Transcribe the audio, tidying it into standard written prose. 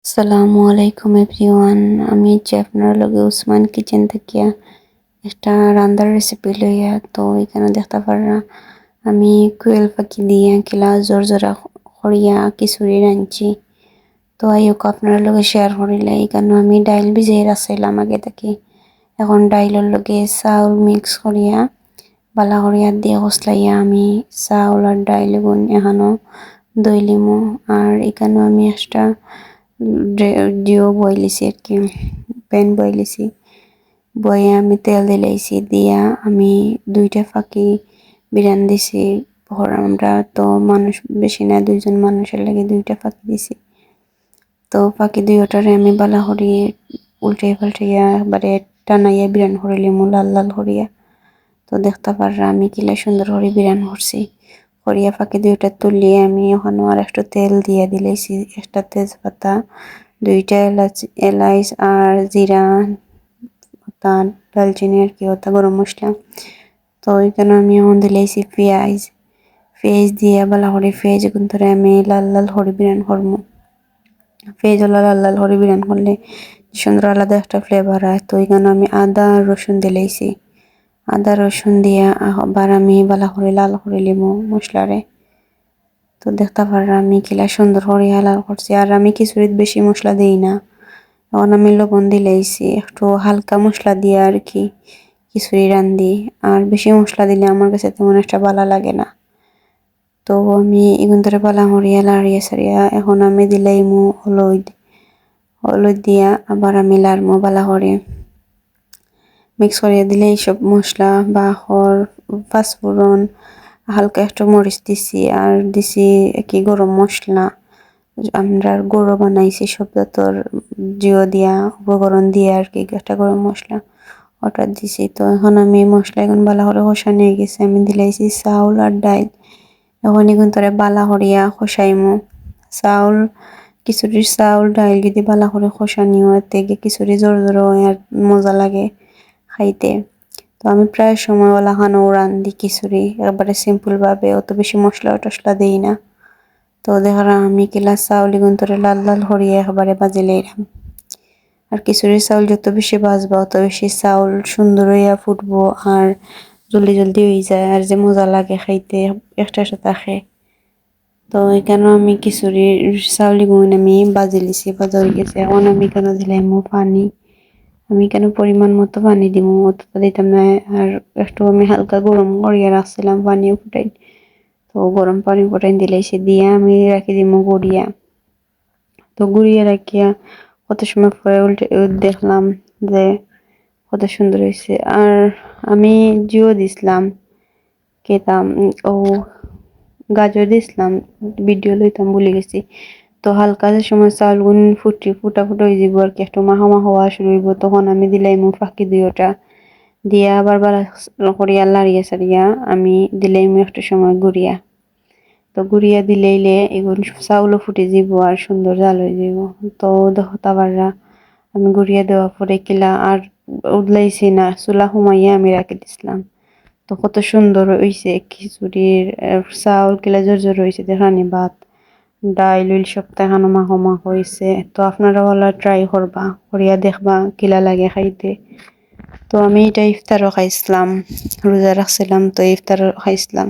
আসসালামু আলাইকুম এভরিওয়ান। আমি হচ্ছে আপনার লগে উসমান কিচেন থেকে একটা রান্নার রেসিপি লইয়া। তো এখানে দেখতে পারা আমি কুয়েল পাখি দিয়ে কিলা জোর জোরা করিয়া খিচুড়ি রাঁধছি। তো আইক আপনার লগে শেয়ার করিলে এখানে আমি ডাইল ভিজাই রাখছিলাম আগে থেকে। এখন ডাইলের লগে চাউল মিক্স করিয়া বালা করিয়া দিয়ে কষলাইয়া আমি চাউল আর ডাইল গুণ এখানো দই লিমু। আর এখানে আমি একটা জিও বইলিছি আর কি, প্যান বইলিছি। বয়ে আমি তেল দিলাইছি, দিয়া আমি 2টা ফাঁকি বিরান দিছি। আমরা তো মানুষ বেশি না, 2জন মানুষের লাগে 2টা ফাঁকি দিছি। তো ফাঁকি দুইটারে আমি বালা করি উল্টে পাল্টাইয়া একবারে টানাইয়া বিরান করিলিমু লাল লাল করিয়া। তো দেখতে পাররা আমি কিলা সুন্দর করে বিরান করছি। করিয়া ফাঁকি দুইটা তুলিয়ে আমি ওখানে আর একটু তেল দিয়ে দিলাইছি, একটা তেজপাতা, 2টা এলাইচ আর জিরা, ওটা দালচিনি আর কি, ওটা গরম মশলা। তো এখানে আমি এখন দিলাইছি পেঁয়াজ। পেঁয়াজ দিয়ে ভালো করে পেঁয়াজ ধরে আমি লাল লাল করে বিরান করবো। পেঁয়াজ লাল লাল করে বিরান করলে সুন্দর আলাদা একটা ফ্লেভার হয়। তো এখানে আমি আদা আর রসুন দিলাইছি। আদা রসুন দিয়া আবার আমি ভালো করে লাল করে লিমু মশলারে। তো দেখতে পাররা আমি কিলা সুন্দর করে লাল করছি। আর আমি খিচুড়িত বেশি মশলা দেই না, এখন আমি লবণ দিলাইছি একটু হালকা মশলা দিয়ে আর কি খিচুড়ি রান্ধি। আর বেশি মশলা দিলে আমার কাছে তেমন একটা ভালো লাগে না। তো আমি এগুন ধরে বালা মরিয়া লাড়িয়া সারিয়া এখন আমি দিলাইমু হলুদ। হলুদ দিয়া আবার আমি লাড়মু বালা করে মিক্স করিয়া দিলে এইসব মশলা বাহর পাঁচফোড়ন হালকা একটু মরিচ দিছি আর দিছি কি গরম মশলা। আমরা গুঁড়ো বানাইছি সব তোর জিও দিয়া উপকরণ দিয়ে আর কি একটা গরম মশলা ওটা দিছি। তো এখন আমি মশলা এখন বালা করে কষা নিয়ে গেছি, আমি দিলাইছি চাউল আর ডাইল। এখন এগুন তোরে বালা করিয়া কষাইমু। চাউল খিচুড়ির চাউল ডাইল যদি বালা করে কষানিও এতে খিচুড়ি জোর জোর হয় আর মজা লাগে খাইতে। তো আমি প্রায় সময় ওলা খানো রান্ধি খিচুড়ি একবারে সিম্পল ভাবে, অত বেশি মশলা টসলা দেই না। তো দেখা আমি কিলা চাউল এগুন তোরে লাল লাল করিয়া একবারে বাজি লইলাম। আর খিচুড়ির চাউল যত বেশি বাজবা অত বেশি চাউল সুন্দর হইয়া ফুটবো আর জলদি জলদি হয়ে যায় আর যে মজা লাগে খাইতে একটা থাকে। তো এখানে আমি খিচুড়ির চাউল গুণ আমি বাজি লিছি, বাজা হয়ে গেছে। এখন আমি কেন দিলাম পানি, আমি কেন পরিমাণ মতো পানি দিব, অতটা দিতাম না। আর একটু আমি হালকা গরম করিয়া রাখছিলাম পানিও ফুটাই। তো গরম পানি ফুটাই দিলাইছি, দিয়ে আমি রাখি দিব গড়িয়া। তো গুড়িয়ে রাখিয়া কত সময় পরে উল্টে দেখলাম যে কত সুন্দর হয়েছে। আর আমি জিও দিছিলাম খেতাম ও গাজর দিছিলাম, ভিডিও লইতাম ভুলে গেছি। তো হালকা যে সময় চাউল গুন ফুটা হয়ে যাব আর কি, একটু মাখা মাখা হওয়া শুরু হইব, তখন আমি দিলাইমু ফাঁকি দুইটা দিয়া আবার বালা করিয়া লাড়িয়া সারিয়া আমি দিলাইমু একটু সময় গুড়িয়া। তো গুড়িয়া দিলেইলে এগুন চাউলও ফুটে যাব আর সুন্দর জাল হয়ে যাব। তো দেখতা পাররা আমি গুড়িয়া দেওয়া পরে কিলা আর উদলাইছি না, চুলা হুমাইয়া আমি রাখি দিছিলাম। তো কত সুন্দর হইছে খিচুড়ির চাউল কিলা জোর জোর হয়েছে দেখানি ভাত ডাইল উইল সব দেখানো মাখো মাখো হয়েছে। তো আপনারা ওলা ট্রাই করবা, করিয়া দেখবা কিলা লাগে খাইতে। তো আমি এটা ইফতারও খাইছিলাম, রোজা রাখছিলাম তো ইফতারও খাইছিলাম।